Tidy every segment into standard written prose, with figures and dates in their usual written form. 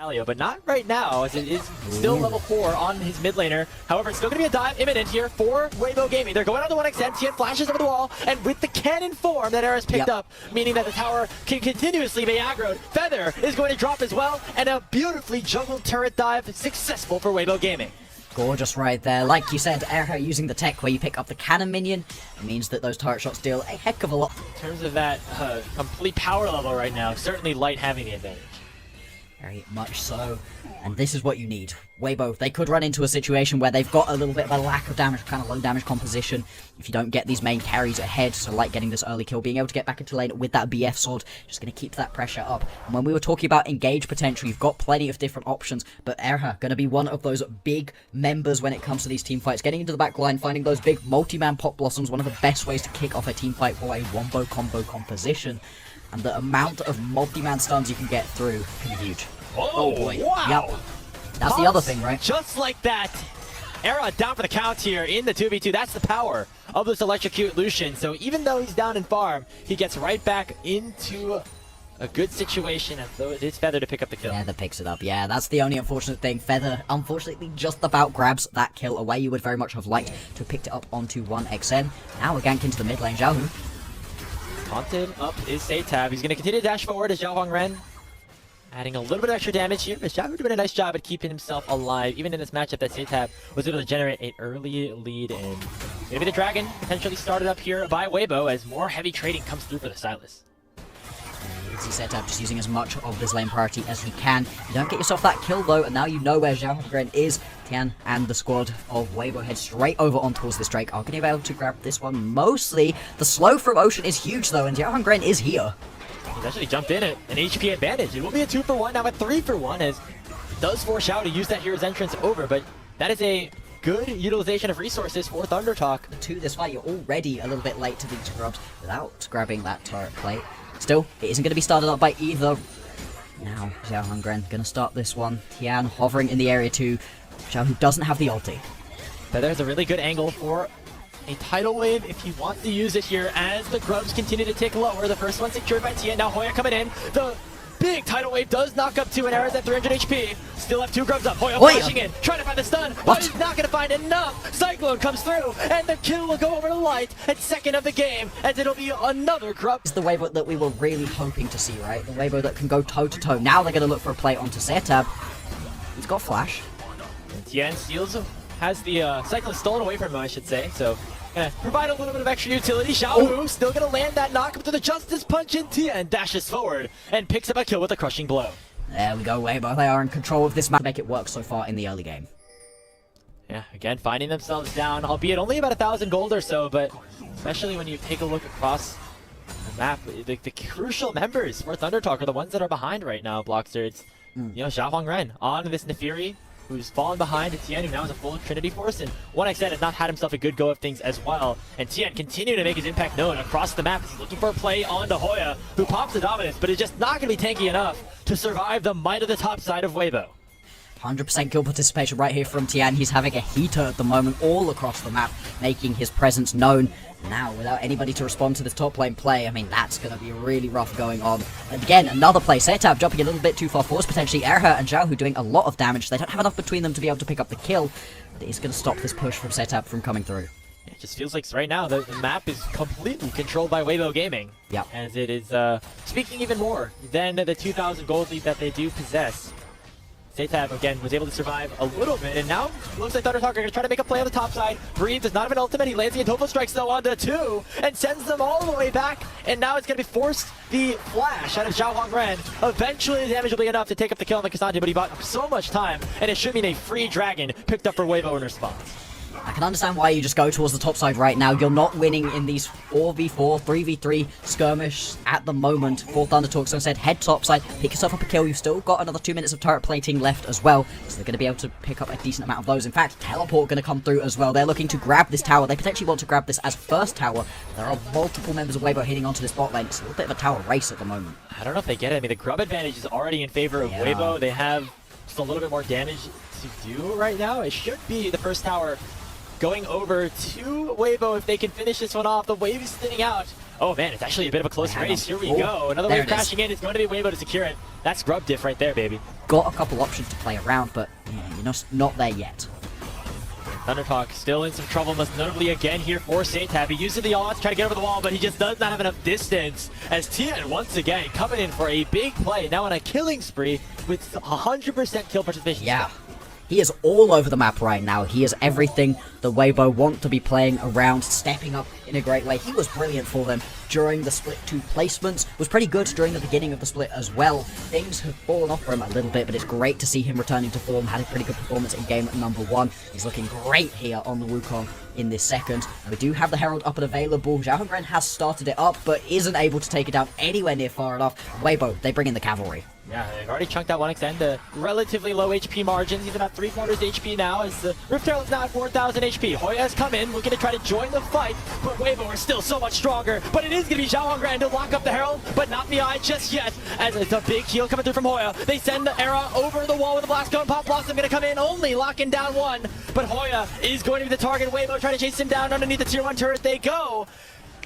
Galio, but not right now, as it is still level 4 on his mid laner. However, it's still going to be a dive imminent here for Weibo Gaming. They're going on the 1xn, Tien flashes over the wall, and with the cannon form that Era's picked up, meaning that the tower can continuously be aggroed. Feather is going to drop as well, and a beautifully juggled turret dive successful for Weibo Gaming. Gorgeous right there. Like you said, Era using the tech where you pick up the cannon minion, it means that those turret shots deal a heck of a lot. In terms of that complete power level right now, certainly Light having the advantage. Very much so. And this is what you need. Weibo, they could run into a situation where they've got a little bit of a lack of damage, kind of low damage composition, if you don't get these main carries ahead. So like getting this early kill, being able to get back into lane with that BF sword, just going to keep that pressure up. And when we were talking about engage potential, you've got plenty of different options, but Erha going to be one of those big members when it comes to these team fights. Getting into the back line, finding those big multi-man pop blossoms, one of the best ways to kick off a team fight for a wombo combo composition. And the amount of multi-man stuns you can get through can be huge. Oh boy. Wow. Yep. That's the other thing, right? Just like that. Era down for the count here in the 2v2. That's the power of this electrocute Lucian. So even though he's down in farm, he gets right back into a good situation, and so it is Feather to pick up the kill. Feather picks it up, yeah. That's the only unfortunate thing. Feather, unfortunately, just about grabs that kill away. You would very much have liked to have picked it up onto 1xn. Now a gank into the mid lane. Xiaohu. Taunted up is Satab. He's going to continue to dash forward as Xiao Hongren. Adding a little bit of extra damage here, but Xiaohu doing a nice job at keeping himself alive, even in this matchup that Satab was able to generate an early lead in. Maybe the Dragon potentially started up here by Weibo as more heavy trading comes through for the Silas. You can see Satab just using as much of this lane priority as he can. You don't get yourself that kill though, and now you know where Xiao Hongren is. Tian and the squad of Weibo head straight over on towards this Drake. Are going to be able to grab this one mostly. The slow from Ocean is huge though, and Xiao Hongren is here. He's actually jumped in at an HP advantage. It will be a 2-for-1, now a 3-for-1, as it does force Xiao to use that hero's entrance over, but that is a good utilization of resources for Thunder Talk. To this fight, you're already a little bit late to these grubs without grabbing that turret plate. Still, it isn't going to be started up by either. Now, Xiao Hongren going to start this one. Tian hovering in the area too. Xiao who doesn't have the ulti. But there's a really good angle for a tidal wave if he wants to use it here as the grubs continue to tick lower. The first one secured by Tian. Now Hoya coming in. The big tidal wave does knock up 2 and Era's at 300 HP. Still have 2 grubs up. Hoya flashing in, trying to find the stun, but he's not going to find enough. Cyclone comes through, and the kill will go over to Light at second of the game, as it'll be another grub. It's the Weibo that we were really hoping to see, right? The Weibo that can go toe-to-toe. Now they're going to look for a play onto Satab. He's got flash. And Tian steals, has the Cyclone stolen away from him, I should say, so gonna provide a little bit of extra utility. Xiaohu still gonna land that knock up to the Justice Punch in Tia and dashes forward and picks up a kill with a crushing blow. There we go, Weibo. They are in control of this map to make it work so far in the early game. Yeah, again, finding themselves down, albeit only about 1,000 gold or so, but especially when you take a look across the map, the crucial members for Thunder Talk are the ones that are behind right now, Blockster. It's, you know, Xiao Hongren on this Nefiri, who's fallen behind to Tian, who now has a full Trinity Force, and 1xn has not had himself a good go of things as well. And Tian continuing to make his impact known across the map. He's looking for a play onto Hoya, who pops the dominance, but is just not going to be tanky enough to survive the might of the top side of Weibo. 100% kill participation right here from Tian. He's having a heater at the moment all across the map, making his presence known. Now, without anybody to respond to this top lane play, I mean, that's going to be really rough going on. And again, another play. Satab jumping a little bit too far forward, potentially Erha and Xiaohu doing a lot of damage. They don't have enough between them to be able to pick up the kill. But it's going to stop this push from Satab from coming through. It just feels like right now the map is completely controlled by Weibo Gaming. Yep. As it is speaking even more than the 2,000 gold lead that they do possess. Satab, again, was able to survive a little bit, and now looks like Thunder Talk are going to try to make a play on the top side. Breathe does not have an ultimate. He lands the Antofo strikes, though, onto 2, and sends them all the way back, and now it's going to be forced the flash out of Xiao Hongren. Eventually, the damage will be enough to take up the kill on the Cassandra, but he bought so much time, and it should mean a free Dragon picked up for Weibo in response. I can understand why you just go towards the top side right now. You're not winning in these 4v4, 3v3 skirmish at the moment for Thunder Talk. So instead, head top side, pick yourself up a kill. You've still got another 2 minutes of turret plating left as well. So they're going to be able to pick up a decent amount of those. In fact, teleport going to come through as well. They're looking to grab this tower. They potentially want to grab this as first tower. There are multiple members of Weibo hitting onto this bot lane. It's a little bit of a tower race at the moment. I don't know if they get it. I mean, the grub advantage is already in favor of Weibo. They have just a little bit more damage to do right now. It should be the first tower going over to Weibo if they can finish this one off. The wave is thinning out Oh man, it's actually a bit of a close Hang race. on. Here we go. Another there wave it is. crashing in. It's going to be Weibo to secure it. That's grub diff right there, baby. Got a couple options to play around, but yeah, you're not there yet. Thundertalk still in some trouble, most notably again here for Satab. He uses the all to try to get over the wall, but he just does not have enough distance. As Tien once again coming in for a big play, now on a killing spree with 100% kill participation. Yeah. He is all over the map right now. He is everything the Weibo want to be playing around, stepping up in a great way. He was brilliant for them during the split 2 placements, was pretty good during the beginning of the split as well. Things have fallen off for him a little bit, but it's great to see him returning to form. Had a pretty good performance in game number 1. He's looking great here on the Wukong in this second. And we do have the Herald up and available. Zhao Hongren has started it up, but isn't able to take it down anywhere near far enough. Weibo, they bring in the cavalry. Yeah, they've already chunked out 1xN to relatively low HP margins. He's about 3/4 HP now as the Rift Herald is now at 4,000 HP. Hoya has come in, looking to try to join the fight, but Weibo are still so much stronger. But it is going to be Zhao Hongren to lock up the Herald, but not the Eye just yet, as it's a big heal coming through from Hoya. They send the Era over the wall with the Blast Cone. Pop Blossom going to come in, only locking down 1, but Hoya is going to be the target. Weibo trying to chase him down underneath the tier 1 turret they go.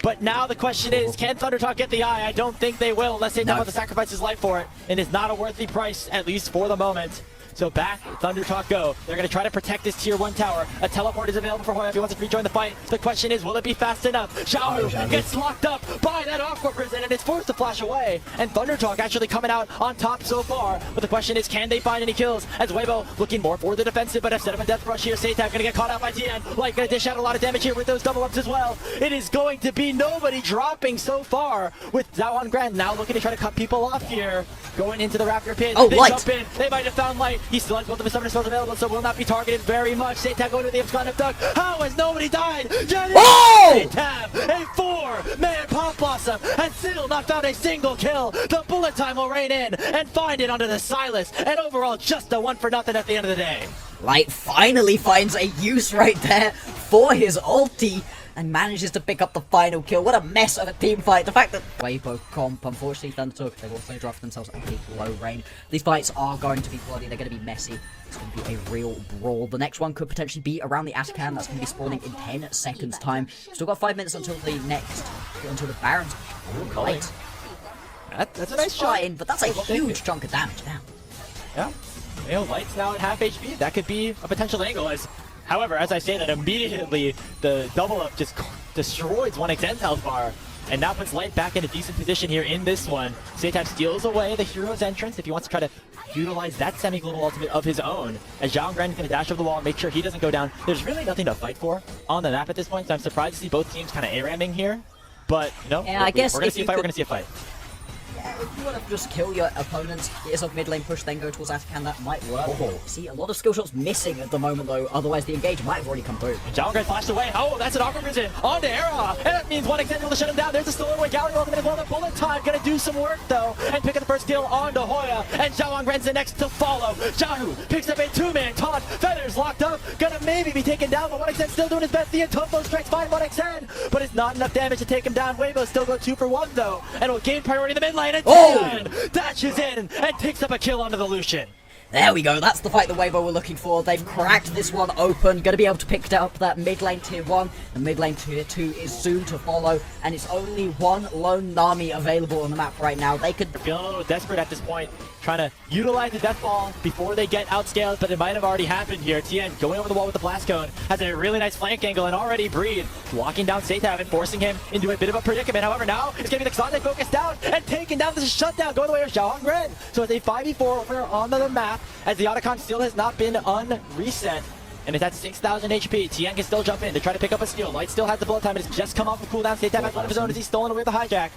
But now the question is, can Thundertalk get the Eye? I don't think they will, unless they want to sacrifice his life for it. And it's not a worthy price, at least for the moment. So back, Thundertalk go. They're going to try to protect this tier 1 tower. A teleport is available for Hoya if he wants to rejoin the fight. The question is, will it be fast enough? Xiaohu gets locked up by that Aqua Prison and is forced to flash away. And Thundertalk actually coming out on top so far. But the question is, can they find any kills? As Weibo looking more for the defensive, but instead of a death rush here, Satab going to get caught out by Tien. Light going to dish out a lot of damage here with those double ups as well. It is going to be nobody dropping so far, with Zhao Hongren now looking to try to cut people off here. Going into the Raptor pit. Oh, they Light. jump in. They might have found Light. He still has both of his summoner spells available, so will not be targeted very much. Satab going to the abscond duck. How has nobody died? Oh! Satab, a 4-man Pop Blossom, and still not found a single kill. The bullet time will rain in and find it onto the Silas. And overall, just a 1-for-0 at the end of the day. Light finally finds a use right there for his ulti and manages to pick up the final kill. What a mess of a team fight. The fact that Weibo comp, unfortunately, Thundertalk, they've also dropped themselves a big low range. These fights are going to be bloody. They're going to be messy. It's going to be a real brawl. The next one could potentially be around the Atakan. That's going to be spawning in 10 seconds time. Still got 5 minutes until the next, until the Baron's. Light. That's a nice shot. But that's a huge chunk of damage now. Yeah. You know, Light's now at half HP. That could be a potential angle. However, as I say that, immediately the double up just destroys 1xN's health bar. And now puts Light back in a decent position here in this one. Satab steals away the hero's entrance if he wants to try to utilize that semi-global ultimate of his own. As Zhao Hongren is going to dash over the wall and make sure he doesn't go down. There's really nothing to fight for on the map at this point, so I'm surprised to see both teams kind of A-ramming here. But, you know, yeah, I guess we're going to see a fight, we're going to see a fight. If you want to just kill your opponents, get yourself mid lane push, then go towards Atakan, that might work. See, a lot of skill shots missing at the moment though, otherwise the engage might have already come through. Zhao Hongren flashed away. Oh, that's an Aqua Prison onto Era. And that means 1xN able to shut him down. There's a stolen away gallery ultimate as well. The bullet time gonna do some work though. And pick up the first kill onto Hoya. And Zhao Hongren's the next to follow. Xiaohu picks up a 2-man taunt. Feathers locked up. Gonna maybe be taken down, but 1xN still doing his best. The Antopo strikes fine 1xN. But it's not enough damage to take him down. Weibo still go 2 for 1 though. And will gain priority in the mid lane. And Tien dashes in and picks up a kill onto the Lucian. There we go, that's the fight that Weibo were looking for. They've cracked this one open, going to be able to pick up that mid lane tier 1. The mid lane tier 2 is soon to follow, and it's only one lone Nami available on the map right now. They could... Feeling a little desperate at this point, trying to utilize the death ball before they get outscaled, but it might have already happened here. Tien going over the wall with the blast cone, has a really nice flank angle, and already Breed walking down Satab and forcing him into a bit of a predicament. However, now it's going to be the Xande focused down and taking down the shutdown, going the way of Zhao Hongren. So it's a 5v4 over on the map, as the Otacon still has not been unreset. And it's at 6,000 HP. Tien can still jump in to try to pick up a steal. Light still has the bullet time, but it's just come off of cooldown. Satab has one of his own as he's stolen away the hijack.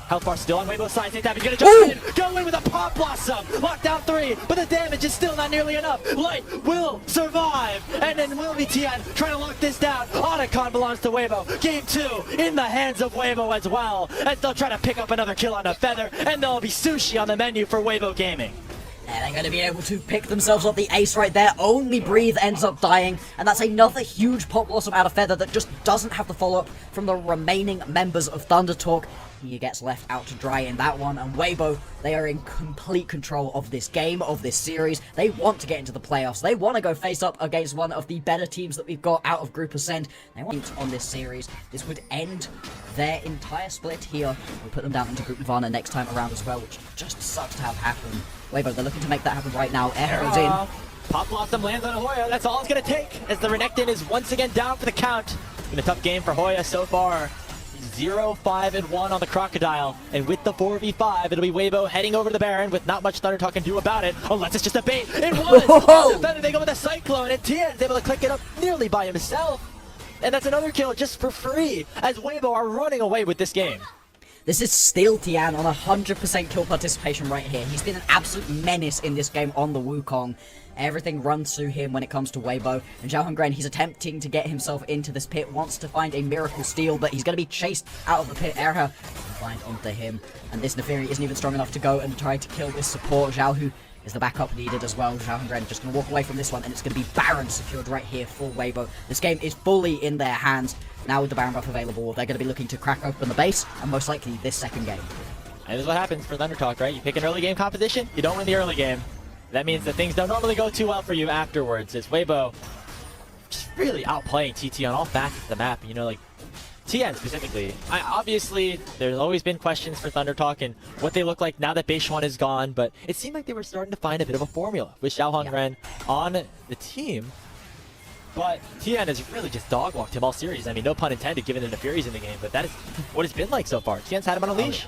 Health bar still on Weibo's side. Satab is going to jump in. Go in with a Pop Blossom. Lockdown 3, but the damage is still not nearly enough. Light will survive. And then will be Tien trying to lock this down. Otacon belongs to Weibo. Game 2 in the hands of Weibo as well. As they'll try to pick up another kill on a Feather. And there'll be sushi on the menu for Weibo Gaming. And they're going to be able to pick themselves up the ace right there. Only Breathe ends up dying. And that's another huge Pop Blossom out of Feather that just doesn't have the follow-up from the remaining members of Thunder Talk. He gets left out to dry in that one. And Weibo, they are in complete control of this game, of this series. They want to get into the playoffs. They want to go face up against one of the better teams that we've got out of Group Ascent. They want on this series. This would end their entire split here. We'll put them down into Group Nirvana next time around as well, which just sucks to have happen. Weibo, they're looking to make that happen right now. Air goes in. Pop Blossom lands on Hoya. That's all it's going to take as the Renekton is once again down for the count. It's been a tough game for Hoya so far. 0-5-1 on the Crocodile. And with the 4v5, it'll be Weibo heading over to the Baron with not much Thunder Talk can do about it. Unless it's just a bait. It was! Better they go with a Cyclone, and Tian's able to click it up nearly by himself. And that's another kill just for free as Weibo are running away with this game. This is still Tian on 100% kill participation right here. He's been an absolute menace in this game on the Wukong. Everything runs through him when it comes to Weibo. And Zhao Hongren, he's attempting to get himself into this pit, wants to find a miracle steal, but he's going to be chased out of the pit. Erha find onto him. And this Neferi isn't even strong enough to go and try to kill this support. Zhao, who is the backup needed as well. Zhao Hongren just going to walk away from this one, and it's going to be Baron secured right here for Weibo. This game is fully in their hands. Now with the Baron buff available, they're going to be looking to crack open the base, and most likely this second game. And this is what happens for Thunder Talk, right? You pick an early game composition, you don't win the early game. That means that things don't normally go too well for you afterwards. It's Weibo just really outplaying TT on all facets of the map. You know, like TN specifically. Obviously, there's always been questions for Thunder Talk and what they look like now that Beishuan is gone, but it seemed like they were starting to find a bit of a formula with Zhao Hongren on the team. But Tian has really just dog-walked him all series. I mean, no pun intended given the Furies in the game, but that is what it's been like so far. Tian's had him on a leash.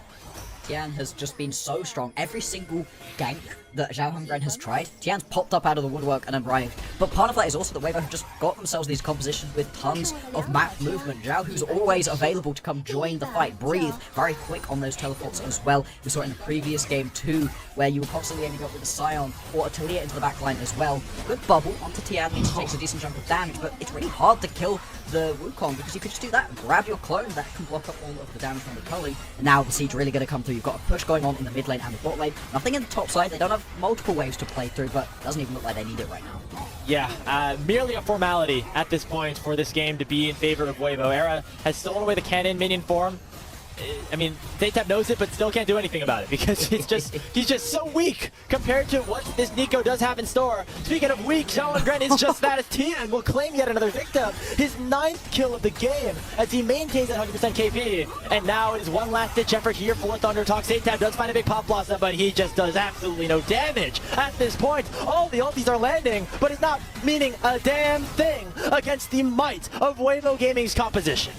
Tian has just been so strong. Every single gank that Zhao Hongren has tried, Tian's popped up out of the woodwork and arrived. But part of that is also that Weibo have just got themselves these compositions with tons of map movement. Zhao, who's always available to come join the fight, Breathe, very quick on those teleports as well. We saw it in the previous game too, where you were constantly ending up with a Scion or a Talia into the backline as well. Good bubble onto Tian, means he takes a decent chunk of damage, but it's really hard to kill the Wukong because you could just do that, grab your clone, that can block up all of the damage from the culling. And now the siege really going to come through. You've got a push going on in the mid lane and the bot lane. Nothing in the top side, they don't have multiple waves to play through, but it doesn't even look like they need it right now. Yeah, merely a formality at this point for this game to be in favor of Weibo. Era has stolen away the cannon minion form. I mean, Daytap knows it, but still can't do anything about it because he's just so weak compared to what this Nico does have in store. Speaking of weak, Zhao Hongren is just that as Tian will claim yet another victim. His 9th kill of the game as he maintains at 100% KP. And now it is one last ditch effort here for Thunder Talk. Daytap does find a big Pop Blossom, but he just does absolutely no damage at this point. All the ultis are landing, but it's not meaning a damn thing against the might of Weibo Gaming's composition.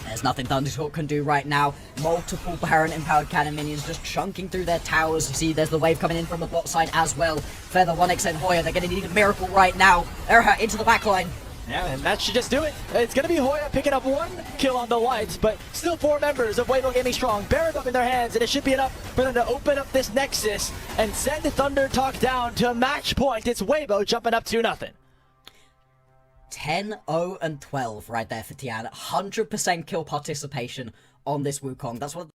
There's nothing Thunder Talk can do right now. Multiple Baron empowered cannon minions just chunking through their towers. You see there's the wave coming in from the bot side as well. Feather 1x and Hoya, they're going to need a miracle right now. Erha into the backline. Yeah, and that should just do it. It's going to be Hoya picking up 1 kill on the lights, but still 4 members of Weibo Gaming strong. Baron up in their hands, and it should be enough for them to open up this Nexus and send Thunder Talk down to match point. It's Weibo jumping up 2-0. 10-0-12 right there for Tian. 100% kill participation on this Wukong. That's what